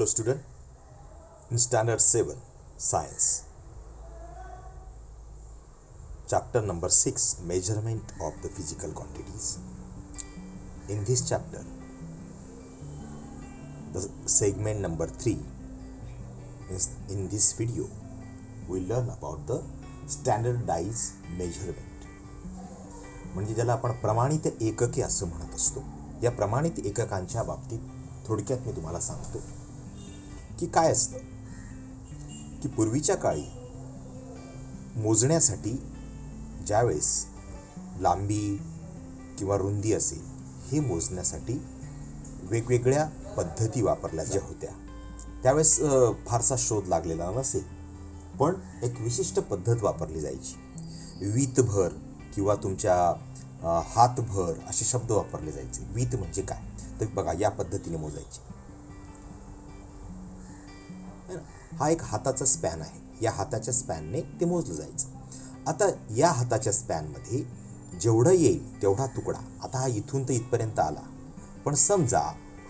Hello student, in standard 7 science chapter number 6 measurement of the physical quantities. In this chapter the segment number 3 is in this video we learn about the standardized measurement. म्हणजे ज्याला आपण प्रमाणित एकके असं म्हणत असतो. या प्रमाणित एककांच्या बाबतीत थोडक्यात मी तुम्हाला सांगतो की काय असतं की पूर्वीच्या काळी मोजण्यासाठी ज्यावेळेस लांबी किंवा रुंदी असेल हे मोजण्यासाठी वेगवेगळ्या पद्धती वापरल्या ज्या होत्या. त्यावेळेस फारसा शोध लागलेला नसेल, पण एक विशिष्ट पद्धत वापरली जायची. वीतभर किंवा तुमच्या हातभर असे शब्द वापरले जायचे. वीत म्हणजे काय तर बघा, या पद्धतीने मोजायचे. हा एक हाताचा स्पॅन आहे. या हाताच्या स्पॅनने ते मोजलं जायचं. आता या हाताच्या स्पॅनमध्ये जेवढं येईल तेवढा तुकडा, आता हा इथून तर इथपर्यंत आला, पण समजा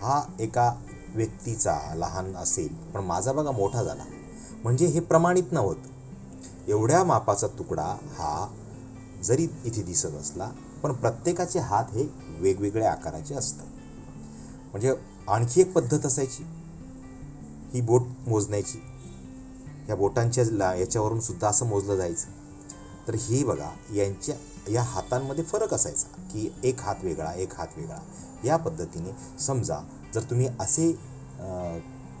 हा एका व्यक्तीचा लहान असेल पण माझा बघा मोठा झाला, म्हणजे हे प्रमाणित नव्हतं. एवढ्या मापाचा तुकडा हा जरी इथे दिसत असला पण प्रत्येकाचे हात हे वेगवेगळ्या आकाराचे असतात. म्हणजे आणखी एक पद्धत असायची ही बोट मोजण्याची. या बोटांच्या याच्यावरून सुद्धा असं मोजलं जायचं. तर हे बघा, या हातांमध्ये फरक असायचा की एक हात वेगळा एक हात वेगळा. या पद्धतीने समजा जर तुम्ही असे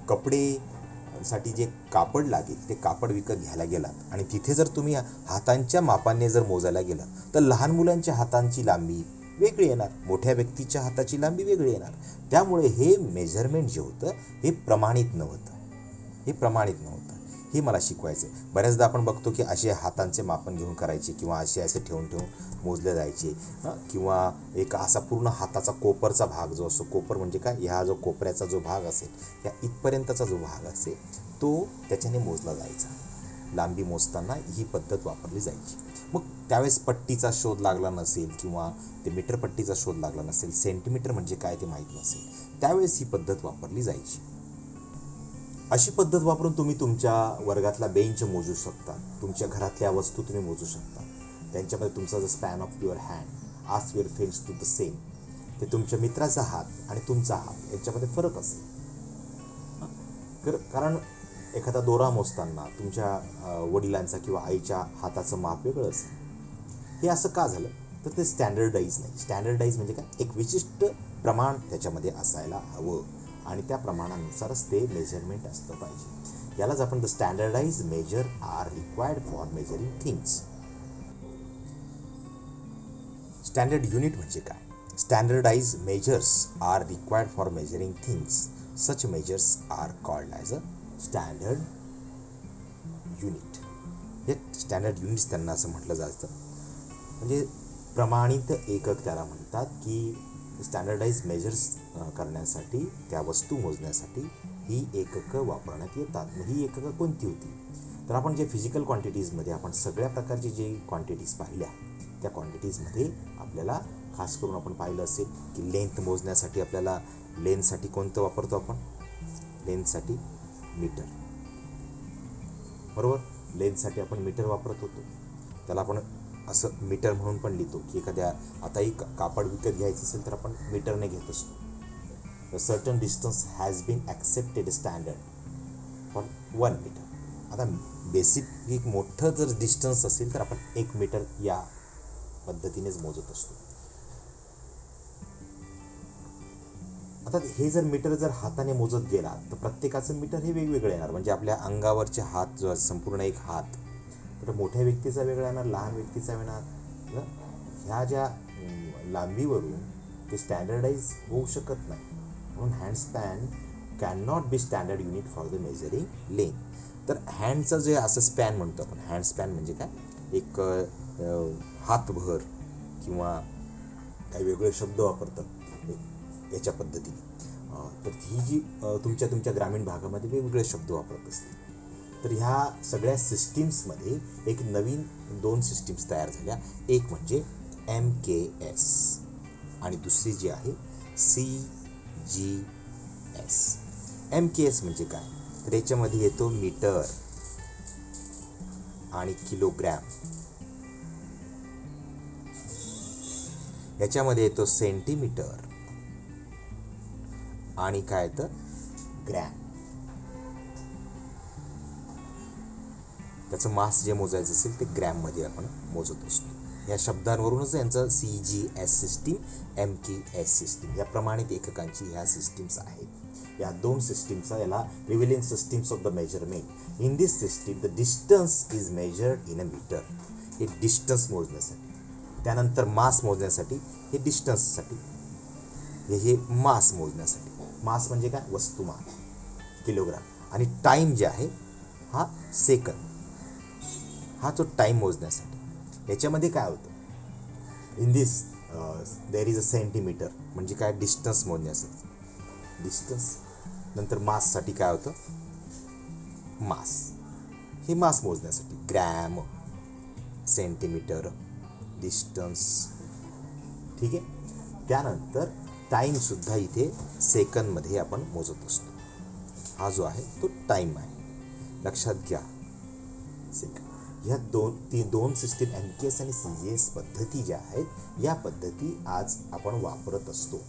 कपडेसाठी जे कापड लागेल ते कापड विकत घ्यायला गेलात आणि तिथे जर तुम्ही हातांच्या मापाने जर मोजायला गेला तर लहान मुलांच्या हातांची लांबी वेगळी येणार, मोठ्या व्यक्तीच्या हाताची लांबी वेगळी येणार. त्यामुळे हे मेजरमेंट जे होतं हे प्रमाणित नव्हतं. हे मला शिकवायचं आहे. बऱ्याचदा आपण बघतो की असे हातांचे मापन घेऊन करायचे किंवा असे ठेवून मोजले जायचे. किंवा एक असा पूर्ण हाताचा कोपरचा भाग जो असतो, कोपर म्हणजे काय, ह्या जो कोपऱ्याचा जो भाग असेल, या इथपर्यंतचा जो भाग असेल तो त्याच्याने मोजला जायचा. लांबी मोजताना ही पद्धत वापरली जायची. मग त्यावेळेस पट्टीचा शोध लागला नसेल किंवा ते मीटर पट्टीचा शोध लागला नसेल, सेंटीमीटर म्हणजे काय ते माहीत नसेल, त्यावेळेस ही पद्धत वापरली जायची. अशी पद्धत वापरून तुम्ही तुमच्या वर्गातला बेंच मोजू शकता, तुमच्या घरातल्या वस्तू तुम्ही मोजू शकता. त्यांच्यामध्ये तुमचा जो span of your hand ask your friends to the same, ते तुमच्या मित्राचा हात आणि तुमचा हात यांच्यामध्ये फरक असेल. कारण एखादा दोरा मोजताना तुमच्या वडिलांचा किंवा आईच्या हाताचं माप वेगळं असेल. हे असं का झालं तर ते स्टँडर्डाईज नाही. स्टँडर्डाईज म्हणजे काय, एक विशिष्ट प्रमाण त्याच्यामध्ये असायला हवं आणि त्या प्रमाणानुसारच ते मेजरमेंट असलं पाहिजे. यालाच आपण the standardize measure are required for measuring things. Standard unit म्हणजे काय, standardize measures are required for measuring things. Such measures are called as a standard unit. हे स्टँडर्ड युनिट्स त्यांना असं म्हटलं जातं. म्हणजे प्रमाणित एकक त्याला म्हणतात की स्टँडर्डाइज मेजर्स करण्यासाठी, त्या वस्तू मोजण्यासाठी ही एककं वापरण्यात येतात. ही एककं कोणती होती तर आपण जे फिजिकल क्वांटिटीजमध्ये आपण सगळ्या प्रकारचे जे क्वांटिटीज पाहिल्या, त्या क्वांटिटीजमध्ये आपल्याला खास करून आपण पाहिलं असेल की लेंथ मोजण्यासाठी आपल्याला लेन्थसाठी कोणतं वापरतो आपण, लेन्थसाठी मीटर, बरोबर. लेन्थसाठी आपण मीटर वापरत होतो. त्याला आपण असं मीटर म्हणून पण लिहितो की एखाद्या आताही कापड विकत घ्यायचं असेल तर आपण मीटरने घेत असतो. The certain distance has been accepted standard for 1 metre. आता बेसिक एक मोठं जर डिस्टन्स असेल तर आपण 1 मीटर या पद्धतीनेच मोजत असतो. आता हे जर मीटर जर हाताने मोजत गेला तर प्रत्येकाचं मीटर हे वेगवेगळं येणार. म्हणजे आपल्या अंगावरचे हात जो संपूर्ण एक हात तर मोठ्या व्यक्तीचा वेगळा येणार, लहान व्यक्तीचा येणार. ह्या ज्या लांबीवरून ते स्टँडर्डाइज होऊ शकत नाही. म्हणून hand span can not be standard unit for the measuring length. तर हँडचं जे असं स्पॅन म्हणतो आपण, हँड स्पॅन म्हणजे काय, एक हातभर किंवा काही वेगळे शब्द वापरतात याच्या पद्धतीने. तर ही जी तुमच्या ग्रामीण भागामध्ये वेगवेगळे शब्द वापरत असतील. तर ह्या सगळ्या सिस्टीम्समध्ये एक नवीन 2 सिस्टीम्स तयार झाल्या. एक म्हणजे MKS आणि दुसरी जी आहे CGS. MKS म्हणजे काय, तर याच्यामध्ये येतो मीटर आणि किलोग्रॅम, याच्यामध्ये येतो सेंटीमीटर आणि काय येतं ग्रॅम. त्याचं मास जे मोजायचं असेल ते ग्रॅममध्ये आपण मोजत असतो. या शब्दांवरूनच यांचं CGS सिस्टीम, MKS सिस्टीम या प्रमाणित एककांची ह्या सिस्टीम्स आहेत. या दोन सिस्टीमचा याला prevalent systems of the measurement. In this system the distance is measured in a metre. हे डिस्टन्स मोजण्यासाठी. त्यानंतर मास मोजण्यासाठी, हे डिस्टन्ससाठी, हे मास मोजण्यासाठी. मास म्हणजे काय, वस्तुमान, किलोग्राम. आणि टाईम जे आहे हा सेकंद, हा तो टाईम मोजण्यासाठी. याच्यामध्ये काय होतं, in this there is a centimetre म्हणजे काय, डिस्टन्स मोजण्यासाठी डिस्टन्स. नंतर माससाठी काय होतं, मास, हे मास मोजण्यासाठी ग्रॅम, सेंटीमीटर, डिस्टन्स. ठीक आहे. त्यानंतर टाईमसुद्धा इथे सेकंदमध्ये आपण मोजत असतो. हा जो आहे तो टाईम आहे, लक्षात घ्या. सेकंद. ह्या दोन सिस्टीम MKS आणि CGS पद्धती ज्या आहेत, या पद्धती आज आपण वापरत असतो.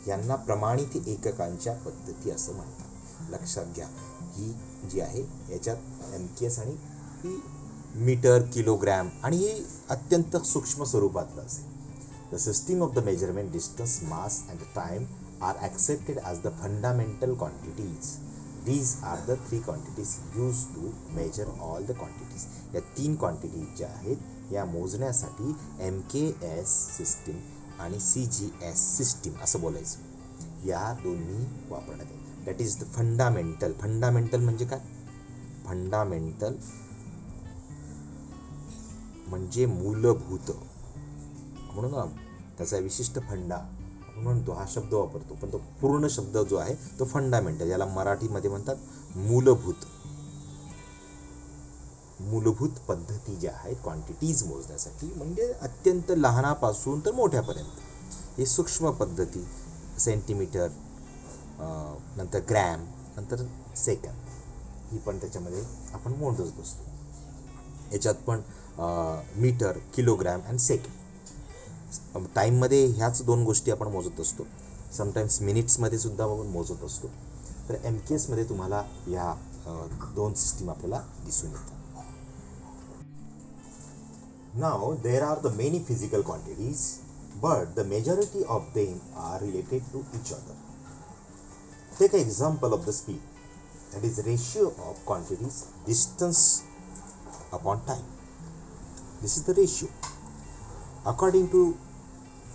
यांना प्रमाणित एककांच्या पद्धती असं म्हणतात. लक्षात घ्या. ही जी आहे याच्यात MKS आणि ही मीटर, किलोग्रॅम आणि ही अत्यंत सूक्ष्म स्वरूपातलं असेल. The system of the measurement, distance, mass and time are accepted as the fundamental quantities. These are the three quantities used to measure all the quantities. या 3 क्वांटिटीज ज्या आहेत या मोजण्यासाठी MKS सिस्टीम आणि CGS सिस्टीम असं बोलायचं, या दोन्ही वापरण्यात येतात. That is the fundamental. Fundamental म्हणजे काय, फंडामेंटल म्हणजे मूलभूत म्हणून ना, त्याचा विशिष्ट फंडा म्हणतो हा शब्द वापरतो, पण तो पूर्ण शब्द जो आहे तो फंडामेंटल, याला मराठीमध्ये म्हणतात मूलभूत. मूलभूत पद्धती ज्या आहेत क्वांटिटीज मोजण्यासाठी, म्हणजे अत्यंत लहानापासून तर मोठ्यापर्यंत. हे सूक्ष्म पद्धती, सेंटीमीटर, नंतर ग्रॅम, नंतर सेकंद, ही पण त्याच्यामध्ये आपण मोजत असतो. याच्यात पण मीटर, किलोग्रॅम अँड सेकंड. टाईममध्ये ह्याच 2 गोष्टी आपण मोजत असतो. समटाईम्स मिनिट्समध्ये सुद्धा आपण मोजत असतो. तर MKSमध्ये तुम्हाला ह्या 2 सिस्टीम आपल्याला दिसून येतात. Now there are the many physical quantities but the majority of them are related to each other. Take a example of the speed, that is ratio of quantities distance upon time. This is the ratio. According to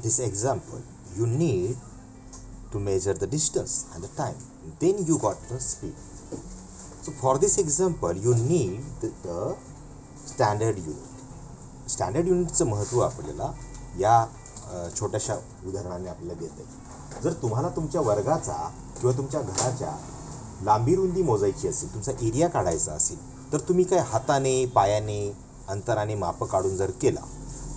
this example, you need to measure the distance and the time. Then you got the speed. So for this example, you need the standard unit. Standard unitचं महत्त्व आपल्याला या छोट्याशा उदाहरणाने आपल्याला देता येईल. जर तुम्हाला तुमच्या वर्गाचा किंवा तुमच्या घराच्या लांबी रुंदी मोजायची असेल, तुमचा एरिया काढायचा असेल, तर तुम्ही काय हाताने, पायाने, अंतराने माप काढून जर केला,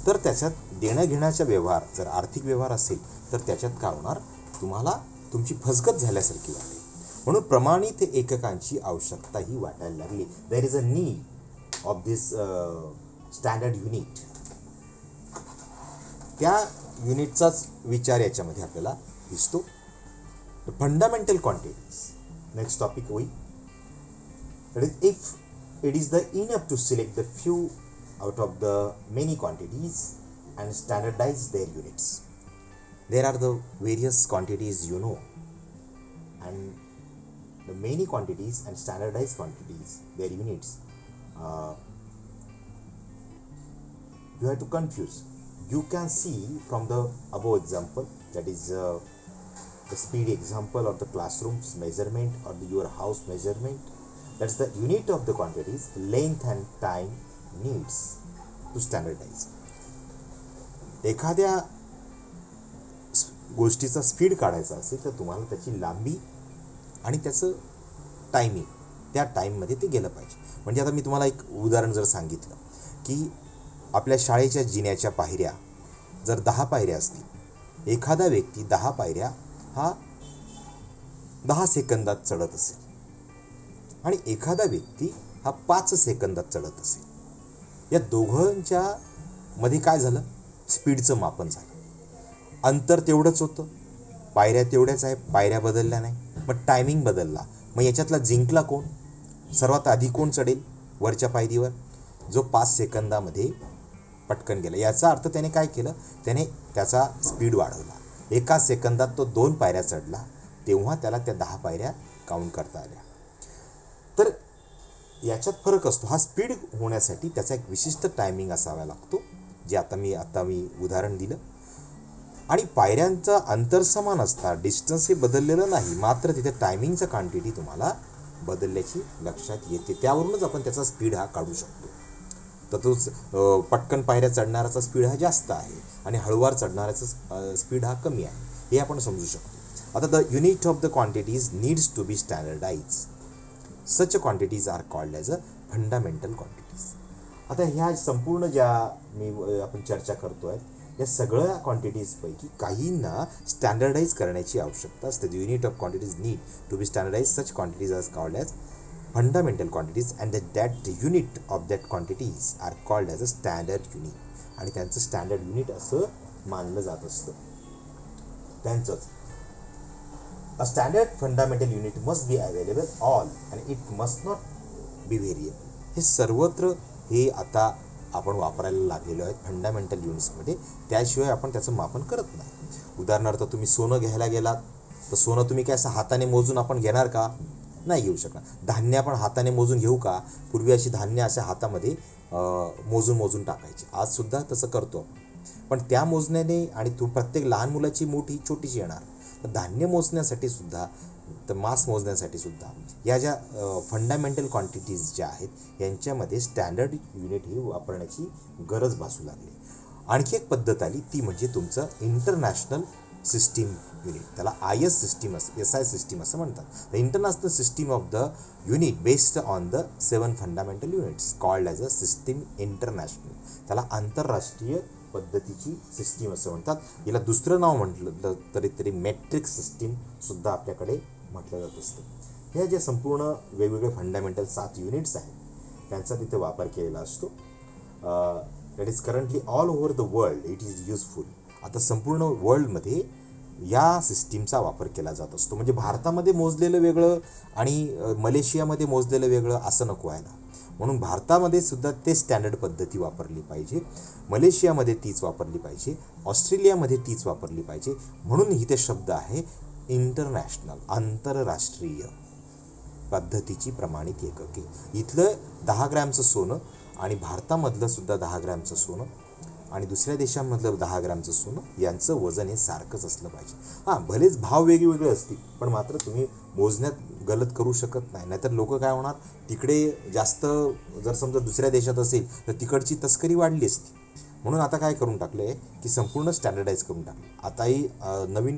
तर त्याच्यात देणं घेण्याचा व्यवहार, जर आर्थिक व्यवहार असेल तर त्याच्यात काय होणार, तुम्हाला तुमची फसगत झाल्यासारखी वाटेल. म्हणून प्रमाणित एककांची आवश्यकता ही वाटायला लागली. There is a need of this standard unit. त्या युनिटचाच विचार याच्यामध्ये आपल्याला दिसतो. Fundamental quantities. नेक्स्ट टॉपिक होईल. That is if it is the enough to select the few out of the many quantities and standardize their units. There are the various quantities you know, and the many quantities and standardized quantities, their units, you have to confuse. You can see from the above example, that is the speed example or the classroom's measurement or your house measurement. That's the unit of the quantities, length and time needs to standardize. एखाद्या गोष्टीचा speed काढायचा असेल तर तुम्हाला त्याची लांबी आणि त्याचं टायमिंग, त्या टाईममध्ये ते गेलं पाहिजे. म्हणजे आता मी तुम्हाला एक उदाहरण जर सांगितलं की आपल्या शाळेच्या जिन्याच्या पायऱ्या जर 10 पायऱ्या असतील, एखादा व्यक्ती 10 पायऱ्या हा 10 सेकंदात चढत असेल आणि एखादा व्यक्ती हा 5 सेकंदात चढत असेल, या दोघांच्या मध्ये काय झालं? स्पीडचं मापन झालं. अंतर तेवढंच होतं, पायऱ्या तेवढ्याच आहे, पायऱ्या बदलल्या नाही, मग टायमिंग बदलला. मग याच्यातला जिंकला कोण? सर्वात आधी कोण चढेल वरच्या पायरीवर? जो 5 सेकंदामध्ये पटकन गेला. याचा अर्थ त्याने काय केलं? त्याने त्याचा स्पीड वाढवला. 1 सेकंदात तो 2 पायऱ्या चढला, तेव्हा त्याला त्या 10 पायऱ्या काउंट करता आल्या. तर याच्यात फरक असतो. हा स्पीड होण्यासाठी त्याचा एक विशिष्ट टायमिंग असावा लागतो, जे आता मी उदाहरण दिलं. आणि पायऱ्यांचं अंतर समान असतात, डिस्टन्स हे बदललेलं नाही, मात्र तिथे टायमिंगचं क्वांटिटी तुम्हाला बदलल्याची लक्षात येते. त्यावरूनच आपण त्याचा स्पीड हा काढू शकतो. तर तो पटकन पायऱ्या चढणाऱ्याचा स्पीड हा जास्त आहे आणि हळूवार चढणाऱ्याचा स्पीड हा कमी आहे, हे आपण समजू शकतो. आता the unit of the quantities needs to be standardize. Such quantities are called as a fundamental quantities. आता ह्या संपूर्ण ज्या आपण चर्चा करतो आहे, या सगळ्या क्वांटिटीजपैकी काहींना स्टँडर्डाइज करण्याची आवश्यकता असते. The unit of quantities need to be standardize. Such quantities are called as fundamental quantities and that unit of that quantities are called as a standard unit. आणि त्यांचं स्टँडर्ड युनिट असं मानलं जात असतं. त्यांचंच A standard fundamental unit must be available all and it must not be variable. हे सर्वत्र हे आता आपण वापरायला लागलेलो आहे फंडामेंटल युनिट्समध्ये. त्याशिवाय आपण त्याचं मापन करत नाही. उदाहरणार्थ तुम्ही सोनं घ्यायला गेलात तर सोनं तुम्ही काय असं हाताने मोजून आपण घेणार का? नाही घेऊ शकणार. धान्य आपण हाताने मोजून घेऊ का? पूर्वी अशी धान्य अशा हातामध्ये मोजून टाकायची. आजसुद्धा तसं करतो. पण त्या मोजण्याने आणि प्रत्येक लहान मुलाची मोठी छोटीशी येणार. तर धान्य मोजण्यासाठी सुद्धा, तर मास मोजण्यासाठी सुद्धा या ज्या फंडामेंटल क्वांटिटीज ज्या आहेत यांच्यामध्ये स्टँडर्ड युनिट ही वापरण्याची गरज भासू लागली. आणखी एक पद्धत आली, ती म्हणजे तुमचं इंटरनॅशनल सिस्टीम युनिट. त्याला IS सिस्टीम SI सिस्टीम असं म्हणतात. The international system of the unit based on the 7 fundamental units called as a system international. त्याला आंतरराष्ट्रीय पद्धतीची सिस्टीम असं म्हणतात. याला दुसरं नाव म्हटलं तरी मेट्रिक सिस्टीम सुद्धा आपल्याकडे म्हटलं जात असतं. ह्या ज्या संपूर्ण वेगवेगळे फंडामेंटल 7 युनिट्स आहेत त्यांचा तिथे वापर केलेला असतो. That is currently all over the world it is useful. आता संपूर्ण वर्ल्डमध्ये या सिस्टीमचा वापर केला जात असतो. म्हणजे भारतामध्ये मोजलेलं वेगळं आणि मलेशियामध्ये मोजलेलं वेगळं असं नको व्हायला. म्हणून भारतामध्ये सुद्धा ते स्टँडर्ड पद्धती वापरली पाहिजे, मलेशियामध्ये तीच वापरली पाहिजे, ऑस्ट्रेलियामध्ये तीच वापरली पाहिजे. म्हणून इथे शब्द आहे इंटरनॅशनल, आंतरराष्ट्रीय पद्धतीची प्रमाणित एकके. इथलं 10 ग्रॅमचं सोनं आणि भारतामधलं सुद्धा 10 ग्रॅमचं सोनं आणि दुसऱ्या देशांमधलं 10 ग्रॅमचं सोनं यांचं वजन हे सारखंच असलं पाहिजे. भलेच भाव वेगवेगळे असतील, पण मात्र तुम्ही मोजण्यात गलत करू शकत नाही. नाहीतर लोक काय होणार, तिकडे जास्त जर समजा दुसऱ्या देशात असेल तर तिकडची तस्करी वाढली असती. म्हणून आता काय करून टाकलं आहे की संपूर्ण स्टँडर्डाइज करून टाकलं. आताही नवीन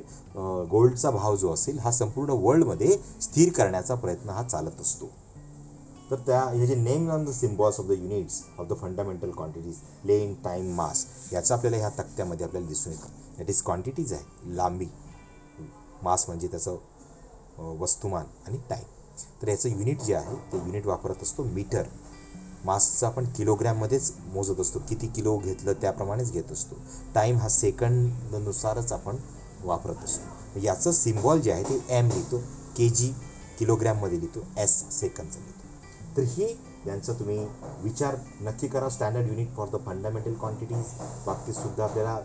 गोल्डचा भाव जो असेल हा संपूर्ण वर्ल्डमध्ये स्थिर करण्याचा प्रयत्न हा चालत असतो. तर हे जे name on the symbols of the units of the fundamental quantities, length, time, mass, याचं आपल्याला ह्या तक्त्यामध्ये आपल्याला दिसून येतं. दॅट इज क्वांटिटीज आहे, लांबी, मास म्हणजे त्याचं वस्तुमान आणि टाईम. तर याचं युनिट जे आहे ते युनिट वापरत असतो मीटर. मासचं आपण किलोग्रॅममध्येच मोजत असतो, किती किलो घेतलं त्याप्रमाणेच घेत असतो. टाईम हा सेकंदनुसारच आपण वापरत असतो. याचं सिम्बॉल जे आहे ते M लिहितो, kg किलोग्रॅममध्ये लिहितो, S सेकंदचं लिहितो. तर ही यांचा तुम्ही विचार नक्की करा. Standard unit for the fundamental quantities बाबतीतसुद्धा आपल्याला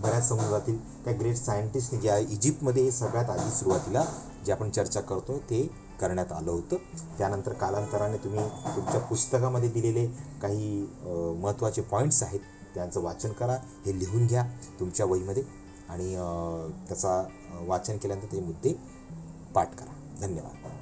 बऱ्याच समजून जातील. त्या ग्रेट सायंटिस्टने ज्या इजिप्तमध्ये सगळ्यात आधी सुरुवातीला जे आपण चर्चा करतो ते करण्यात आलं होतं. त्यानंतर कालांतराने तुम्ही तुमच्या पुस्तकामध्ये दिलेले काही महत्त्वाचे पॉईंट्स आहेत त्यांचं वाचन करा, हे लिहून घ्या तुमच्या वहीमध्ये आणि त्याचा वाचन केल्यानंतर ते मुद्दे पाठ करा. धन्यवाद.